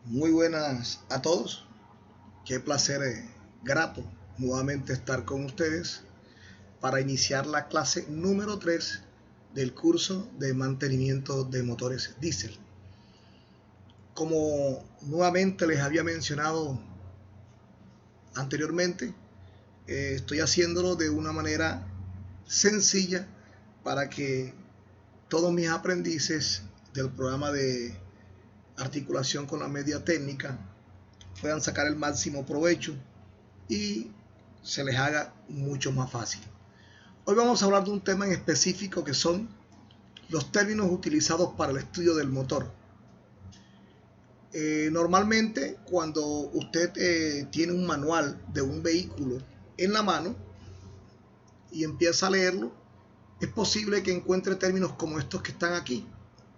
Muy buenas a todos. Qué placer grato nuevamente estar con ustedes para iniciar la clase número 3 del curso de mantenimiento de motores diésel. Como nuevamente les había mencionado anteriormente, estoy haciéndolo de una manera sencilla para que todos mis aprendices del programa de articulación con la media técnica puedan sacar el máximo provecho y se les haga mucho más fácil. Hoy vamos a hablar de un tema en específico que son los términos utilizados para el estudio del motor. Normalmente cuando usted tiene un manual de un vehículo en la mano y empieza a leerlo, es posible que encuentre términos como estos que están aquí: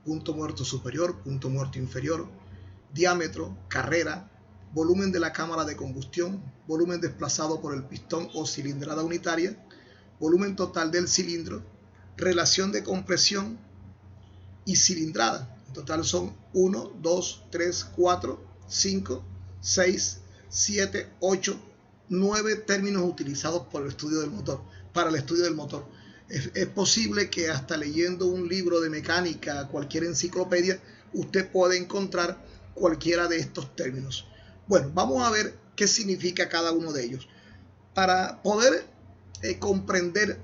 punto muerto superior, punto muerto inferior, diámetro, carrera, volumen de la cámara de combustión, volumen desplazado por el pistón o cilindrada unitaria, volumen total del cilindro, relación de compresión y cilindrada. En total son 1, 2, 3, 4, 5, 6, 7, 8, 9 términos utilizados por el estudio del motor, para el estudio del motor. Es posible que hasta leyendo un libro de mecánica, cualquier enciclopedia, usted pueda encontrar cualquiera de estos términos. Bueno, vamos a ver qué significa cada uno de ellos. Para poder comprender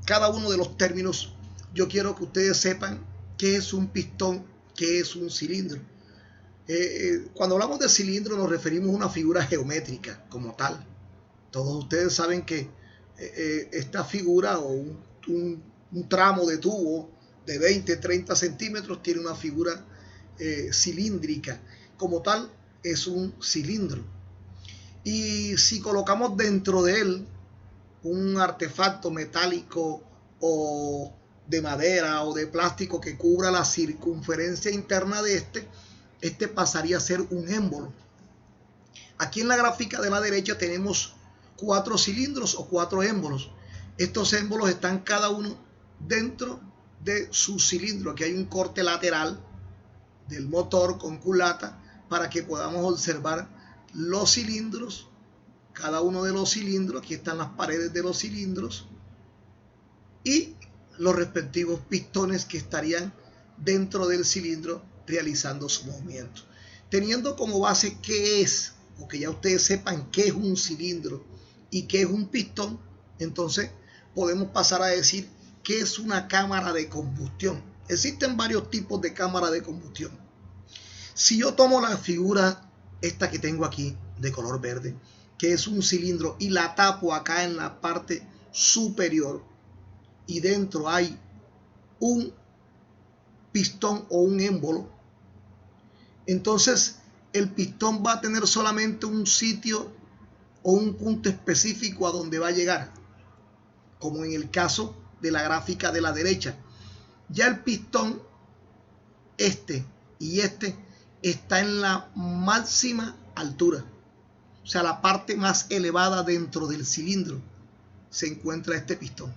cada uno de los términos, yo quiero que ustedes sepan qué es un pistón, qué es un cilindro. Cuando hablamos de cilindro nos referimos a una figura geométrica como tal. Todos ustedes saben que esta figura o un tramo de tubo de 20, 30 centímetros tiene una figura cilíndrica. Como tal, es un cilindro. Y si colocamos dentro de él un artefacto metálico o de madera o de plástico que cubra la circunferencia interna de este pasaría a ser un émbolo. Aquí en la gráfica de la derecha tenemos 4 cilindros o 4 émbolos. Estos émbolos están cada uno dentro de su cilindro. Aquí hay un corte lateral del motor con culata para que podamos observar los cilindros, cada uno de los cilindros. Aquí están las paredes de los cilindros y los respectivos pistones que estarían dentro del cilindro realizando su movimiento. Teniendo como base qué es, o que ya ustedes sepan qué es un cilindro y qué es un pistón, entonces podemos pasar a decir qué es una cámara de combustión. Existen varios tipos de cámara de combustión. Si yo tomo la figura esta que tengo aquí de color verde, que es un cilindro, y la tapo acá en la parte superior, y dentro hay un pistón o un émbolo, entonces el pistón va a tener solamente un sitio o un punto específico a donde va a llegar, como en el caso de la gráfica de la derecha. Ya el pistón, este y este, está en la máxima altura, o sea, la parte más elevada dentro del cilindro se encuentra este pistón,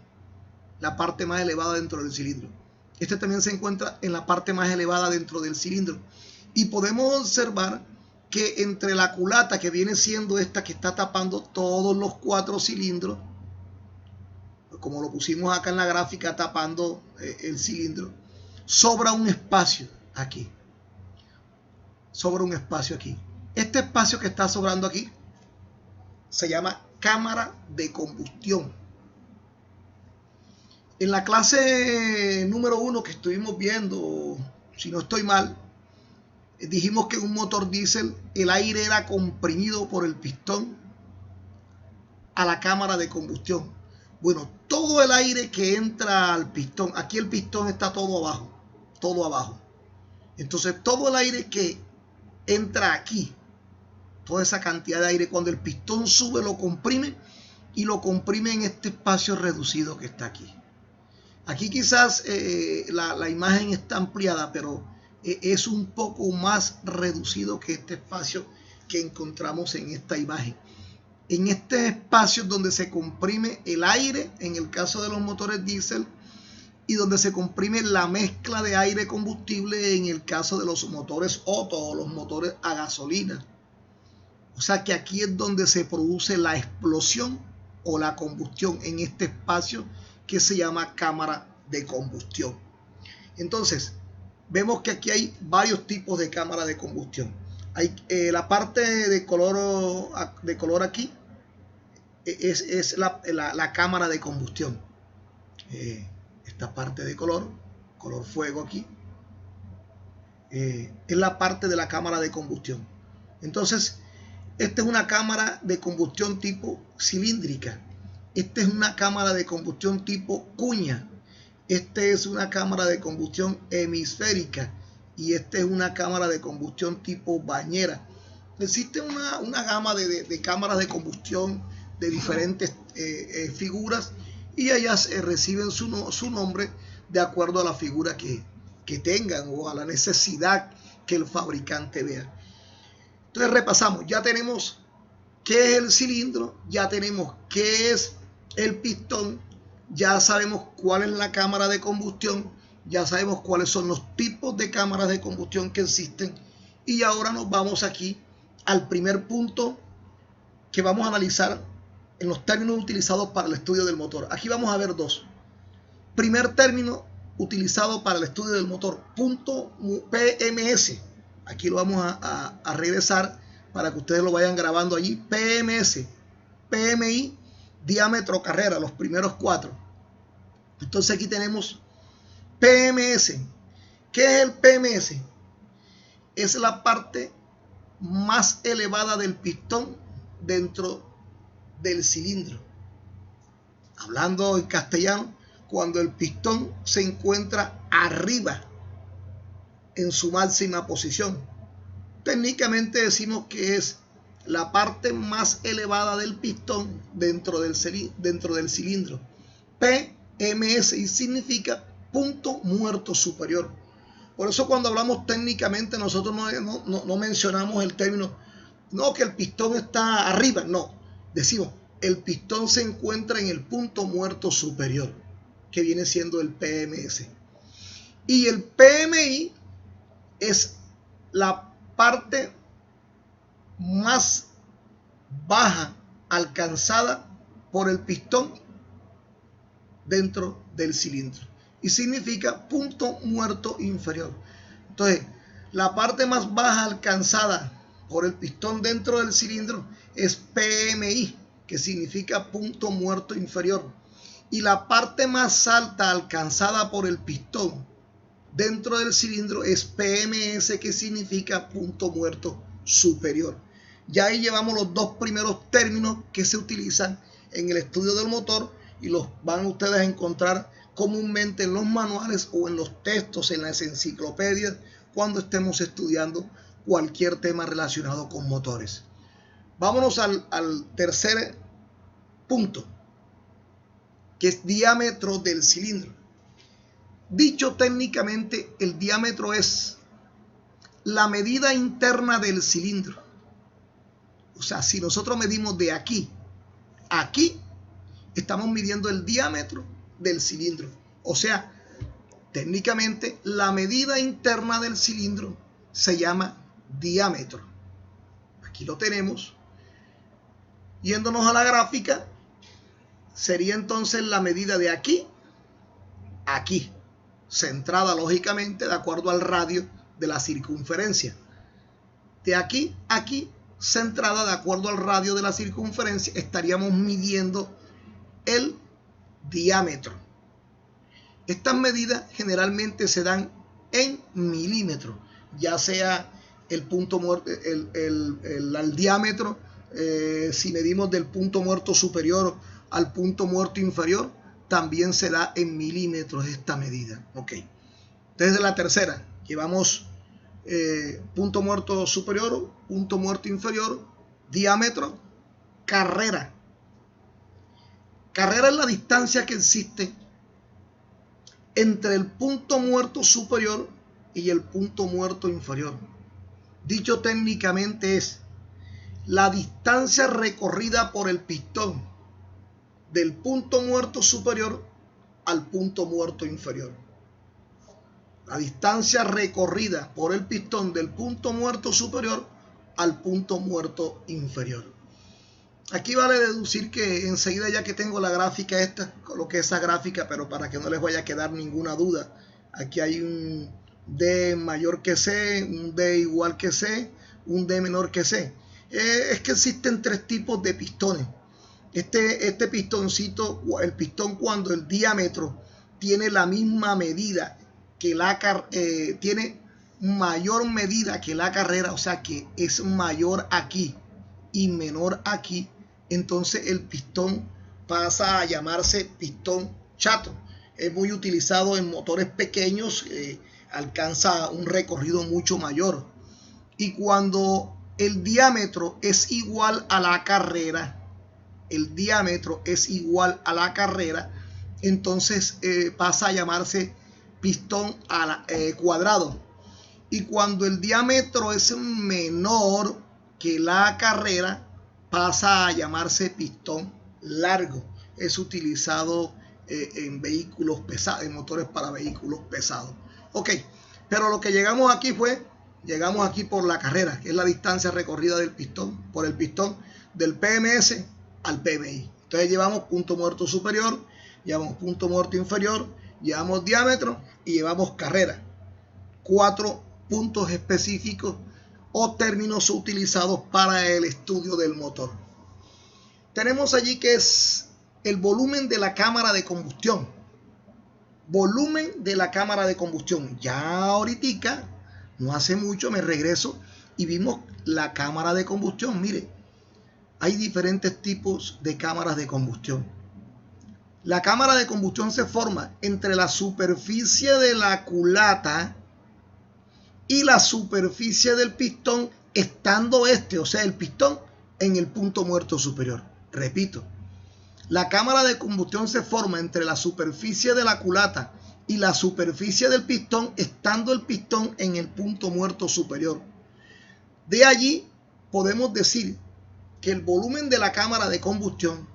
la parte más elevada dentro del cilindro. Este también se encuentra en la parte más elevada dentro del cilindro. Y podemos observar que entre la culata, que viene siendo esta que está tapando todos los 4 cilindros, como lo pusimos acá en la gráfica tapando el cilindro, sobra un espacio aquí. Sobra un espacio aquí. Este espacio que está sobrando aquí se llama cámara de combustión. En la clase número 1 que estuvimos viendo, si no estoy mal, dijimos que en un motor diésel el aire era comprimido por el pistón a la cámara de combustión. Bueno, todo el aire que entra al pistón, aquí el pistón está todo abajo, todo abajo. Entonces todo el aire que entra aquí, toda esa cantidad de aire, cuando el pistón sube lo comprime, y lo comprime en este espacio reducido que está aquí. Aquí quizás la imagen está ampliada, pero es un poco más reducido que este espacio que encontramos en esta imagen. En este espacio donde se comprime el aire, en el caso de los motores diésel, y donde se comprime la mezcla de aire combustible en el caso de los motores Otto o los motores a gasolina. O sea que aquí es donde se produce la explosión o la combustión en este espacio que se llama cámara de combustión. Entonces, vemos que aquí hay varios tipos de cámara de combustión. Hay la parte de color aquí es la cámara de combustión. Esta parte de color fuego aquí, es la parte de la cámara de combustión. Entonces, esta es una cámara de combustión tipo cilíndrica. Esta es una cámara de combustión tipo cuña. Esta es una cámara de combustión hemisférica. Y esta es una cámara de combustión tipo bañera. Existe una gama de cámaras de combustión de diferentes figuras, y ellas reciben su nombre de acuerdo a la figura que tengan o a la necesidad que el fabricante vea. Entonces repasamos, ya tenemos qué es el cilindro, ya tenemos qué es el pistón, ya sabemos cuál es la cámara de combustión, ya sabemos cuáles son los tipos de cámaras de combustión que existen, y ahora nos vamos aquí al primer punto que vamos a analizar en los términos utilizados para el estudio del motor. Aquí vamos a ver dos. Primer término utilizado para el estudio del motor, punto PMS. Aquí lo vamos a regresar para que ustedes lo vayan grabando allí. PMS, PMI, diámetro, carrera, los primeros 4. Entonces aquí tenemos PMS. ¿Qué es el PMS? Es la parte más elevada del pistón dentro del cilindro. Hablando en castellano, cuando el pistón se encuentra arriba en su máxima posición. Técnicamente decimos que es la parte más elevada del pistón dentro del cilindro. PMS y significa punto muerto superior. Por eso cuando hablamos técnicamente nosotros no mencionamos el término, no que el pistón está arriba, no. Decimos, el pistón se encuentra en el punto muerto superior, que viene siendo el PMS. Y el PMI es la parte más baja alcanzada por el pistón dentro del cilindro. Y significa punto muerto inferior. Entonces, la parte más baja alcanzada por el pistón dentro del cilindro es PMI, que significa punto muerto inferior. Y la parte más alta alcanzada por el pistón dentro del cilindro es PMS, que significa punto muerto superior. Ya ahí llevamos los dos primeros términos que se utilizan en el estudio del motor, y los van ustedes a encontrar comúnmente en los manuales o en los textos, en las enciclopedias, cuando estemos estudiando cualquier tema relacionado con motores. Vámonos al tercer punto, que es diámetro del cilindro. Dicho técnicamente, el diámetro es la medida interna del cilindro. O sea, si nosotros medimos de aquí a aquí, estamos midiendo el diámetro del cilindro. O sea, técnicamente la medida interna del cilindro se llama diámetro. Aquí lo tenemos. Yéndonos a la gráfica, sería entonces la medida de aquí a aquí, centrada lógicamente de acuerdo al radio de la circunferencia. De aquí a aquí, centrada de acuerdo al radio de la circunferencia, estaríamos midiendo el diámetro. Estas medidas generalmente se dan en milímetros, ya sea el punto muerto, el diámetro, si medimos del punto muerto superior al punto muerto inferior, también se da en milímetros esta medida. Ok. Desde la tercera, llevamos punto muerto superior, punto muerto inferior, diámetro, carrera. Carrera es la distancia que existe entre el punto muerto superior y el punto muerto inferior. Dicho técnicamente es la distancia recorrida por el pistón del punto muerto superior al punto muerto inferior. La distancia recorrida por el pistón del punto muerto superior al punto muerto inferior. Aquí vale deducir que enseguida, ya que tengo la gráfica esta, coloqué esa gráfica, pero para que no les vaya a quedar ninguna duda, aquí hay un D mayor que C, un D igual que C, un D menor que C. Es que existen tres tipos de pistones. Este pistoncito, el pistón cuando el diámetro tiene la misma medida que tiene mayor medida que la carrera, o sea que es mayor aquí y menor aquí, entonces el pistón pasa a llamarse pistón chato. Es muy utilizado en motores pequeños, alcanza un recorrido mucho mayor. Y cuando el diámetro es igual a la carrera, entonces pasa a llamarse pistón cuadrado. Y cuando el diámetro es menor que la carrera, pasa a llamarse pistón largo. Es utilizado en vehículos pesados, en motores para vehículos pesados. Ok, pero lo que llegamos aquí por la carrera, que es la distancia recorrida del pistón, por el pistón del PMS al PMI. Entonces llevamos punto muerto superior, llevamos punto muerto inferior, llevamos diámetro y llevamos carrera. 4 puntos específicos o términos utilizados para el estudio del motor. Tenemos allí que es el volumen de la cámara de combustión. Volumen de la cámara de combustión. Ya ahorita, no hace mucho, me regreso y vimos la cámara de combustión. Mire, hay diferentes tipos de cámaras de combustión. La cámara de combustión se forma entre la superficie de la culata y la superficie del pistón, estando o sea, el pistón, en el punto muerto superior. Repito, la cámara de combustión se forma entre la superficie de la culata y la superficie del pistón, estando el pistón en el punto muerto superior. De allí podemos decir que el volumen de la cámara de combustión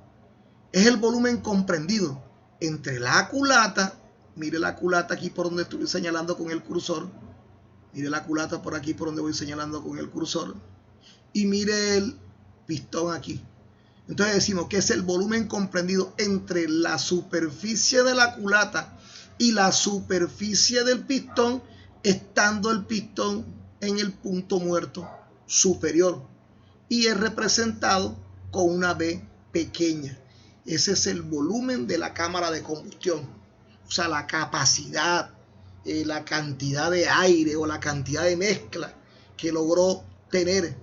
es el volumen comprendido entre la culata, mire la culata aquí por donde estoy señalando con el cursor, mire la culata por aquí por donde voy señalando con el cursor, y mire el pistón aquí. Entonces decimos que es el volumen comprendido entre la superficie de la culata y la superficie del pistón, estando el pistón en el punto muerto superior, y es representado con una B pequeña. Ese es el volumen de la cámara de combustión, o sea, la capacidad, la cantidad de aire o la cantidad de mezcla que logró tener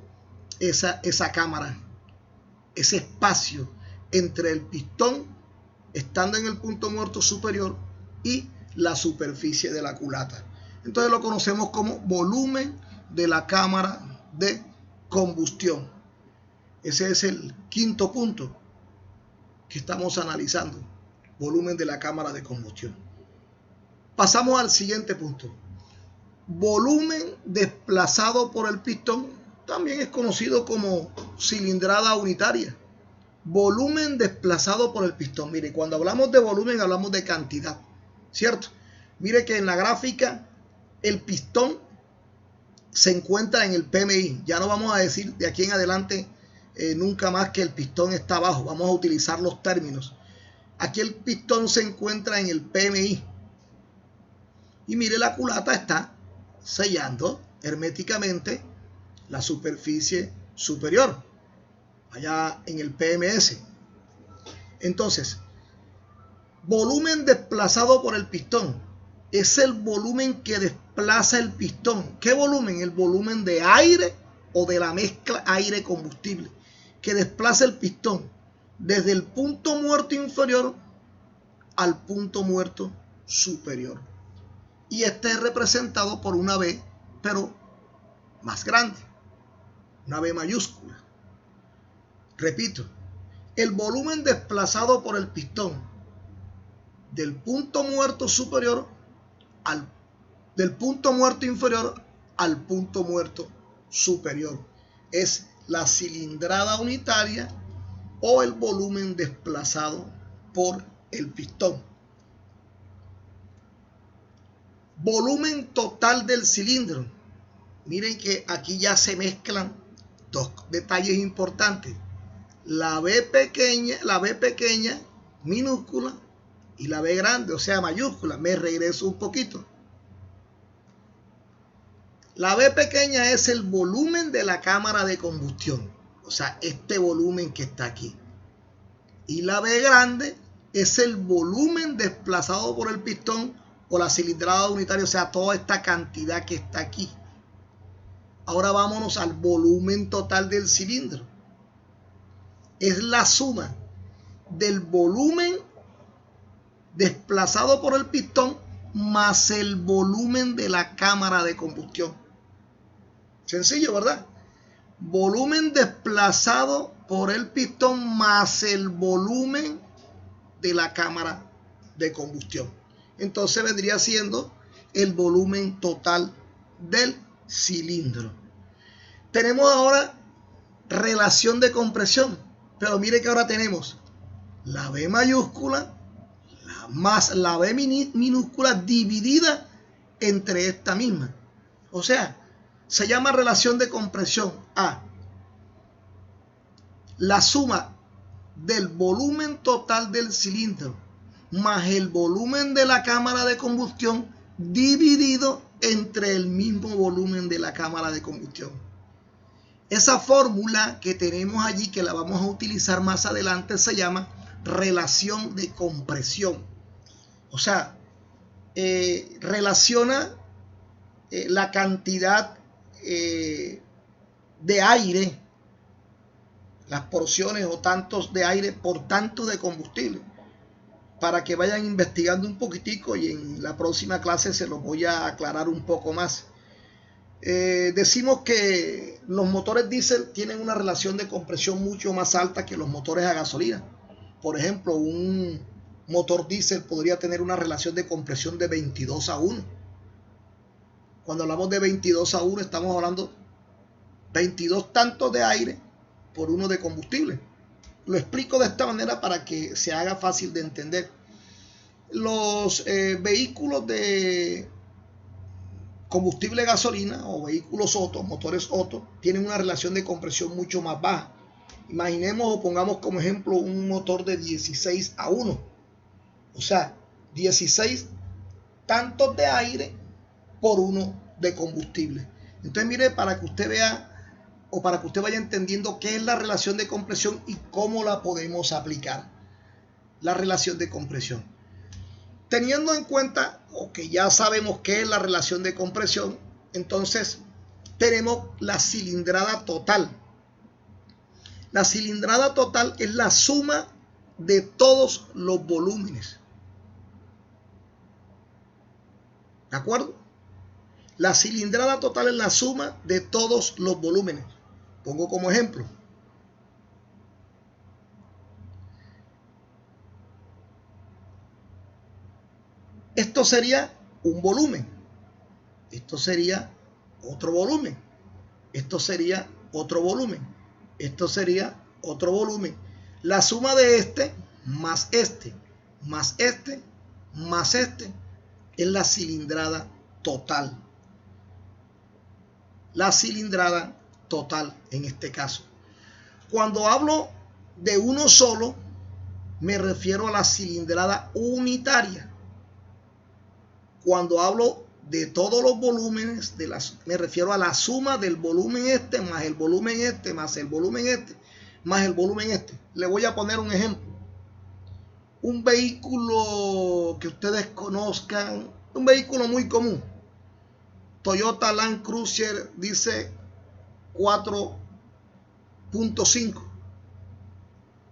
esa cámara, ese espacio entre el pistón estando en el punto muerto superior y la superficie de la culata. Entonces lo conocemos como volumen de la cámara de combustión. Ese es el quinto punto que estamos analizando, volumen de la cámara de combustión. Pasamos al siguiente punto. Volumen desplazado por el pistón, también es conocido como cilindrada unitaria. Volumen desplazado por el pistón. Mire, cuando hablamos de volumen hablamos de cantidad, ¿cierto? Mire que en la gráfica el pistón se encuentra en el PMI. Ya no vamos a decir de aquí en adelante nunca más que el pistón está abajo. Vamos a utilizar los términos. Aquí el pistón se encuentra en el PMI. Y mire, la culata está sellando herméticamente la superficie superior, allá en el PMS. Entonces, volumen desplazado por el pistón es el volumen que desplaza el pistón. ¿Qué volumen? El volumen de aire o de la mezcla aire-combustible que desplaza el pistón desde el punto muerto inferior al punto muerto superior. Y este es representado por una B, pero más grande, una B mayúscula. Repito, el volumen desplazado por el pistón del punto muerto superior del punto muerto inferior al punto muerto superior es la cilindrada unitaria o el volumen desplazado por el pistón. Volumen total del cilindro. Miren que aquí ya se mezclan dos detalles importantes. La B pequeña, minúscula, y la B grande, o sea, mayúscula. Me regreso un poquito. La B pequeña es el volumen de la cámara de combustión, o sea, este volumen que está aquí. Y la B grande es el volumen desplazado por el pistón o la cilindrada unitaria, o sea, toda esta cantidad que está aquí. Ahora vámonos al volumen total del cilindro. Es la suma del volumen desplazado por el pistón más el volumen de la cámara de combustión. Sencillo, ¿verdad? Volumen desplazado por el pistón más el volumen de la cámara de combustión. Entonces vendría siendo el volumen total del cilindro. Tenemos ahora relación de compresión, pero mire que ahora tenemos la B mayúscula más la B minúscula dividida entre esta misma. O sea, se llama relación de compresión a la suma del volumen total del cilindro más el volumen de la cámara de combustión dividido entre el mismo volumen de la cámara de combustión. Esa fórmula que tenemos allí, que la vamos a utilizar más adelante, se llama relación de compresión. O sea, relaciona la cantidad de aire, las porciones o tantos de aire por tanto de combustible, para que vayan investigando un poquitico, y en la próxima clase se los voy a aclarar un poco más. Decimos que los motores diésel tienen una relación de compresión mucho más alta que los motores a gasolina. Por ejemplo, un motor diésel podría tener una relación de compresión de 22:1. Cuando hablamos de 22:1 estamos hablando 22 tantos de aire por 1 de combustible. Lo explico de esta manera para que se haga fácil de entender. Los vehículos de combustible gasolina o vehículos Otto, motores Otto, tienen una relación de compresión mucho más baja. Imaginemos o pongamos como ejemplo un motor de 16:1. O sea, 16 tantos de aire por 1 de combustible. Entonces mire, para que usted vea o para que usted vaya entendiendo qué es la relación de compresión y cómo la podemos aplicar. La relación de compresión. Teniendo en cuenta o que ya sabemos qué es la relación de compresión, entonces tenemos la cilindrada total. La cilindrada total es la suma de todos los volúmenes. ¿De acuerdo? La cilindrada total es la suma de todos los volúmenes. Pongo como ejemplo. Esto sería un volumen. Esto sería otro volumen. Esto sería otro volumen. Esto sería otro volumen. La suma de este más este, más este, más este, es la cilindrada total. La cilindrada total en este caso. Cuando hablo de uno solo, me refiero a la cilindrada unitaria. Cuando hablo de todos los volúmenes, me refiero a la suma del volumen este, más el volumen este, más el volumen este, más el volumen este. Le voy a poner un ejemplo. Un vehículo que ustedes conozcan, un vehículo muy común. Toyota Land Cruiser dice 4.5.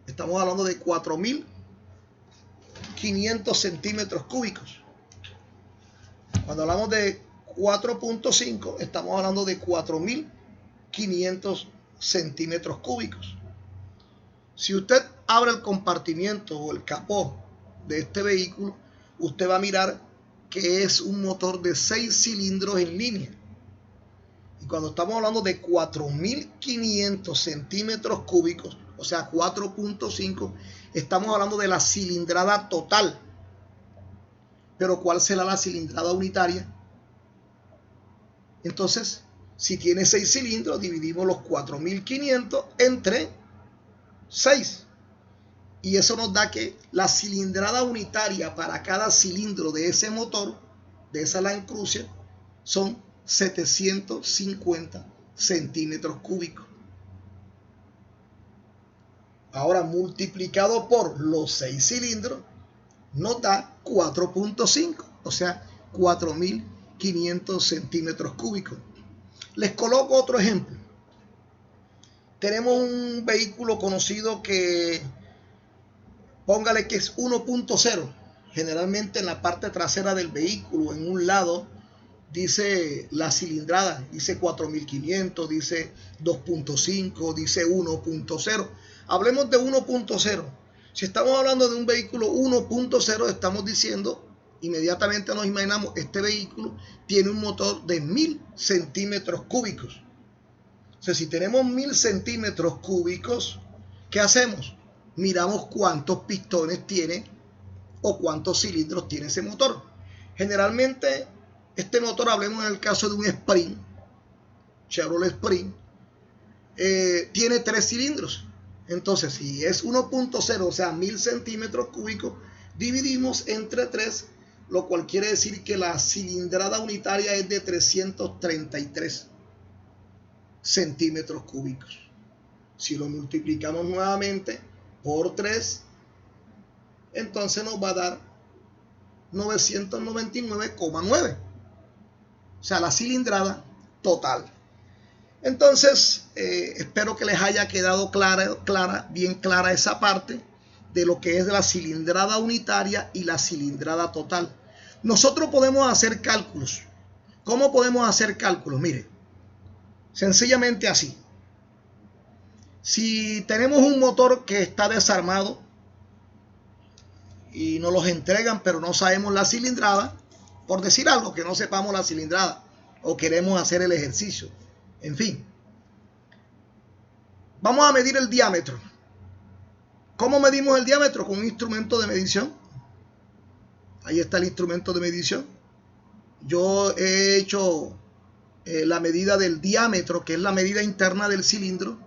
Estamos hablando de 4.500 centímetros cúbicos. Cuando hablamos de 4.5, estamos hablando de 4.500 centímetros cúbicos. Si usted abre el compartimiento o el capó de este vehículo, usted va a mirar que es un motor de 6 cilindros en línea. Y cuando estamos hablando de 4.500 centímetros cúbicos, o sea 4.5, estamos hablando de la cilindrada total. Pero ¿cuál será la cilindrada unitaria? Entonces, si tiene 6 cilindros, dividimos los 4500 entre 6. Y eso nos da que la cilindrada unitaria para cada cilindro de ese motor, de esa Land Cruiser, son 750 centímetros cúbicos. Ahora, multiplicado por los 6 cilindros, nos da 4.5, o sea, 4500 centímetros cúbicos. Les coloco otro ejemplo. Tenemos un vehículo conocido que, póngale que es 1.0. Generalmente en la parte trasera del vehículo, en un lado, dice la cilindrada, dice 4500, dice 2.5, dice 1.0. Hablemos de 1.0. Si estamos hablando de un vehículo 1.0, estamos diciendo, inmediatamente nos imaginamos, este vehículo tiene un motor de 1000 centímetros cúbicos. O sea, si tenemos 1000 centímetros cúbicos, ¿qué hacemos? Miramos cuántos pistones tiene o cuántos cilindros tiene ese motor. Generalmente, este motor, hablemos en el caso de un Sprint, Chevrolet Sprint, tiene 3 cilindros. Entonces, si es 1.0, o sea, 1000 centímetros cúbicos, dividimos entre 3, lo cual quiere decir que la cilindrada unitaria es de 333 centímetros cúbicos. Si lo multiplicamos nuevamente por 3, entonces nos va a dar 999,9. O sea, la cilindrada total. Entonces, espero que les haya quedado bien clara esa parte de lo que es la cilindrada unitaria y la cilindrada total. Nosotros podemos hacer cálculos. ¿Cómo podemos hacer cálculos? Mire, sencillamente así. Si tenemos un motor que está desarmado y nos los entregan, pero no sabemos la cilindrada, por decir algo, que no sepamos la cilindrada, o queremos hacer el ejercicio, en fin, vamos a medir el diámetro. ¿Cómo medimos el diámetro? Con un instrumento de medición. Ahí está el instrumento de medición. Yo he hecho la medida del diámetro, que es la medida interna del cilindro.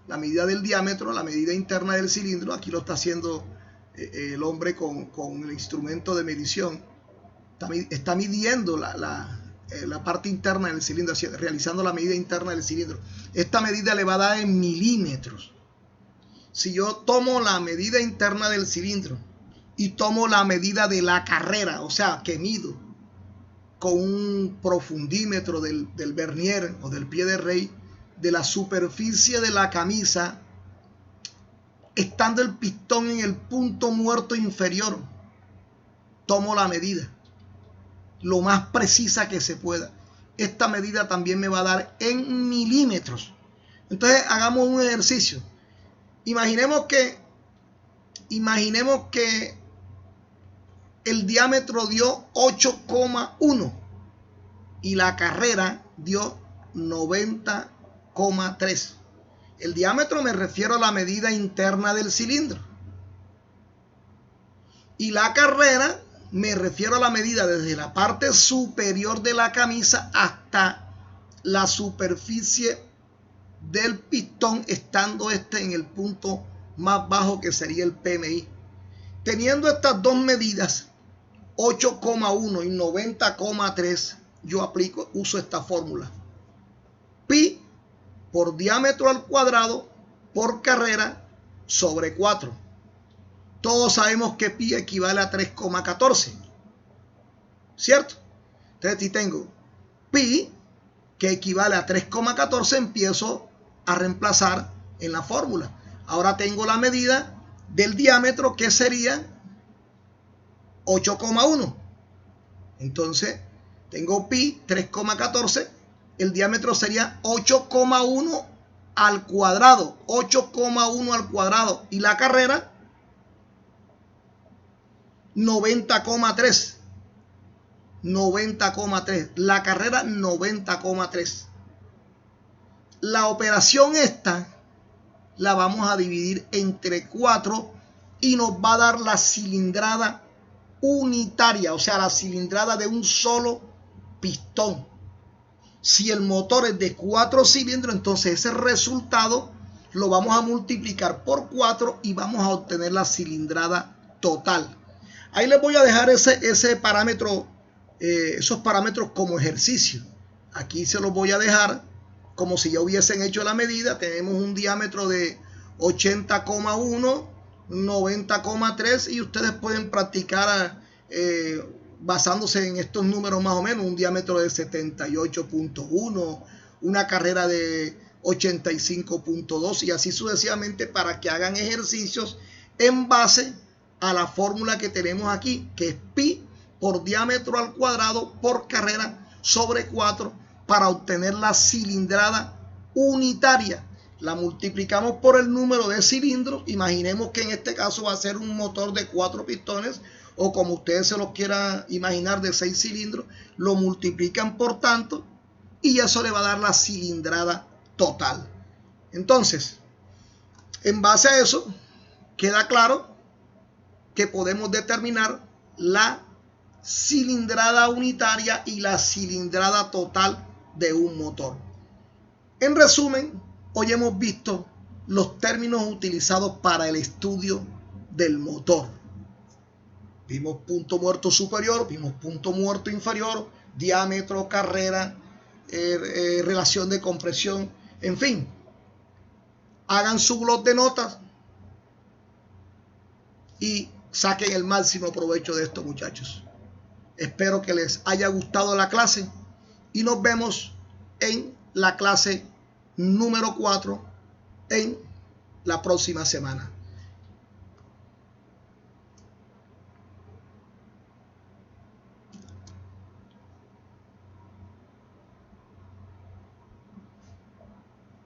La medida del diámetro, la medida interna del cilindro. Aquí lo está haciendo el hombre con el instrumento de medición. Está midiendo la parte interna del cilindro, realizando la medida interna del cilindro. Esta medida le va a dar en milímetros. Si yo tomo la medida interna del cilindro y tomo la medida de la carrera, o sea, que mido con un profundímetro del vernier o del pie de rey, de la superficie de la camisa, estando el pistón en el punto muerto inferior, tomo la medida lo más precisa que se pueda. Esta medida también me va a dar en milímetros. Entonces hagamos un ejercicio. Imaginemos que el diámetro dio 8,1 y la carrera dio 90,3. El diámetro me refiero a la medida interna del cilindro. Y la carrera me refiero a la medida desde la parte superior de la camisa hasta la superficie del pistón, estando este en el punto más bajo, que sería el PMI. Teniendo estas dos medidas, 8,1 y 90,3, yo uso esta fórmula. Pi por diámetro al cuadrado por carrera sobre 4. Todos sabemos que pi equivale a 3,14, ¿cierto? Entonces, si tengo pi que equivale a 3,14, empiezo a reemplazar en la fórmula. Ahora tengo la medida del diámetro, que sería 8,1. Entonces, tengo pi 3,14, el diámetro sería 8,1 al cuadrado, 8,1 al cuadrado, y la carrera 90,3. 90,3. La carrera 90,3. La operación esta la vamos a dividir entre 4 y nos va a dar la cilindrada unitaria, o sea, la cilindrada de un solo pistón. Si el motor es de 4 cilindros, entonces ese resultado lo vamos a multiplicar por 4 y vamos a obtener la cilindrada total. Ahí les voy a dejar ese parámetro, esos parámetros como ejercicio. Aquí se los voy a dejar como si ya hubiesen hecho la medida. Tenemos un diámetro de 80,1, 90,3 y ustedes pueden practicar basándose en estos números más o menos, un diámetro de 78,1, una carrera de 85,2 y así sucesivamente para que hagan ejercicios en base a la fórmula que tenemos aquí, que es pi por diámetro al cuadrado por carrera sobre 4 para obtener la cilindrada unitaria. La multiplicamos por el número de cilindros. Imaginemos que en este caso va a ser un motor de 4 pistones o como ustedes se lo quieran imaginar de 6 cilindros. Lo multiplican por tanto y eso le va a dar la cilindrada total. Entonces, en base a eso, queda claro que podemos determinar la cilindrada unitaria y la cilindrada total de un motor. En resumen, hoy hemos visto los términos utilizados para el estudio del motor. Vimos punto muerto superior, vimos punto muerto inferior, diámetro, carrera, relación de compresión, en fin. Hagan su blog de notas y saquen el máximo provecho de esto, muchachos. Espero que les haya gustado la clase y nos vemos en la clase número 4 en la próxima semana.